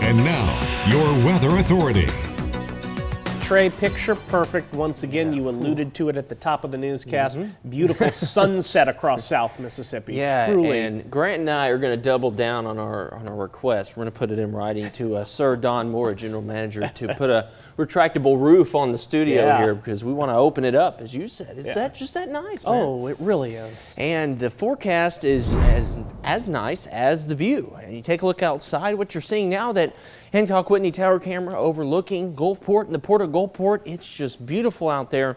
And now, your weather authority. Trey, picture perfect once again. You alluded to it at the top of the newscast. Beautiful sunset across South Mississippi. Yeah, truly. and Grant and I are going to double down on our request. We're going to put it in writing to Sir Don Moore, General Manager, to put a retractable roof on the studio here because we want to open it up, as you said. It's just that nice, man. Oh, it really is. And the forecast is as nice as the view. And you take a look outside, what you're seeing now, that Hancock Whitney Tower camera overlooking Gulfport and the port of Gulfport. It's just beautiful out there.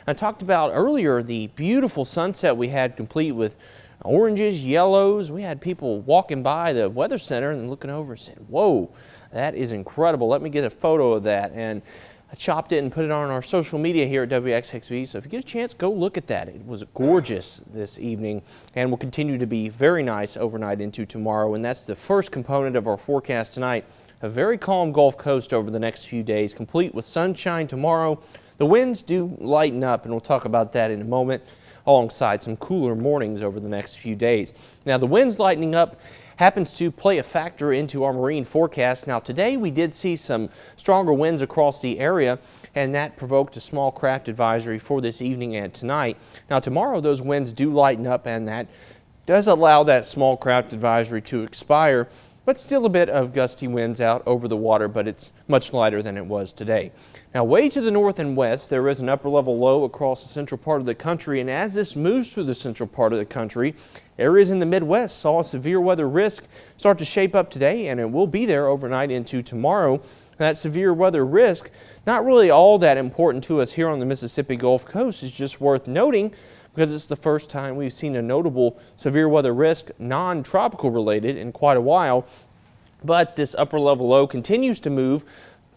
I talked about earlier the beautiful sunset we had, complete with oranges, yellows. We had people walking by the weather center and looking over and saying, whoa, that is incredible. Let me get a photo of that. And I chopped it and put it on our social media here at WXXV. So if you get a chance, go look at that. It was gorgeous this evening and will continue to be very nice overnight into tomorrow. And that's the first component of our forecast tonight. A very calm Gulf Coast over the next few days, complete with sunshine tomorrow. The winds do lighten up, and we'll talk about that in a moment, alongside some cooler mornings over the next few days. Now, the winds lightening up happens to play a factor into our marine forecast. Now, today we did see some stronger winds across the area, and that provoked a small craft advisory for this evening and tonight. Now, tomorrow those winds do lighten up, and that does allow that small craft advisory to expire. But still a bit of gusty winds out over the water, but it's much lighter than it was today. Now, way to the north and west, there is an upper level low across the central part of the country, and as this moves through the central part of the country, areas in the Midwest saw a severe weather risk start to shape up today, and it will be there overnight into tomorrow. That severe weather risk, not really all that important to us here on the Mississippi Gulf Coast, is just worth noting because it's the first time we've seen a notable severe weather risk non-tropical related in quite a while. But this upper level low continues to move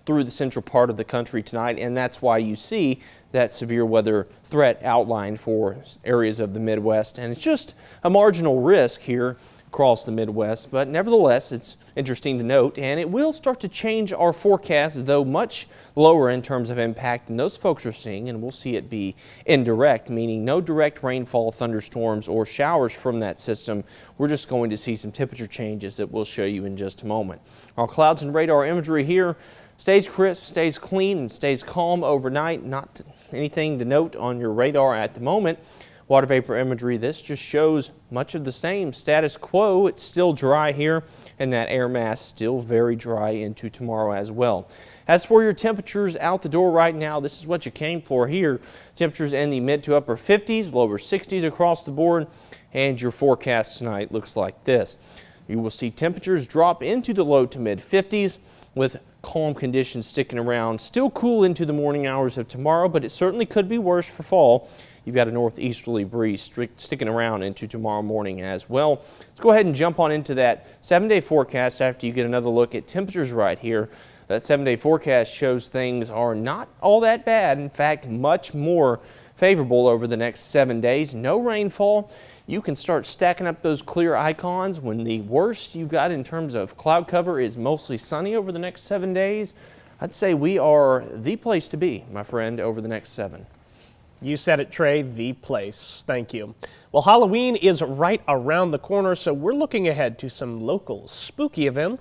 through the central part of the country tonight, and that's why you see that severe weather threat outlined for areas of the Midwest. And it's just a marginal risk here across the Midwest, but nevertheless it's interesting to note, and it will start to change our forecast, though much lower in terms of impact than those folks are seeing, and we'll see it be indirect, meaning no direct rainfall, thunderstorms, or showers from that system. We're just going to see some temperature changes that we'll show you in just a moment. Our clouds and radar imagery here stays crisp, stays clean, and stays calm overnight. Not anything to note on your radar at the moment. Water vapor imagery, this just shows much of the same status quo. It's still dry here, and that air mass still very dry into tomorrow as well. As for your temperatures out the door right now, this is what you came for here. Temperatures in the mid to upper 50s, lower 60s across the board, and your forecast tonight looks like this. You will see temperatures drop into the low to mid 50s with calm conditions sticking around. Still cool into the morning hours of tomorrow, but it certainly could be worse for fall. You've got a northeasterly breeze sticking around into tomorrow morning as well. Let's go ahead and jump on into that 7-day forecast after you get another look at temperatures right here. That 7-day forecast shows things are not all that bad. In fact, much more favorable over the next 7 days. No rainfall. You can start stacking up those clear icons when the worst you've got in terms of cloud cover is mostly sunny over the next 7 days. I'd say we are the place to be, my friend, over the next 7. You said it, Trey, the place. Thank you. Well, Halloween is right around the corner, so we're looking ahead to some local spooky events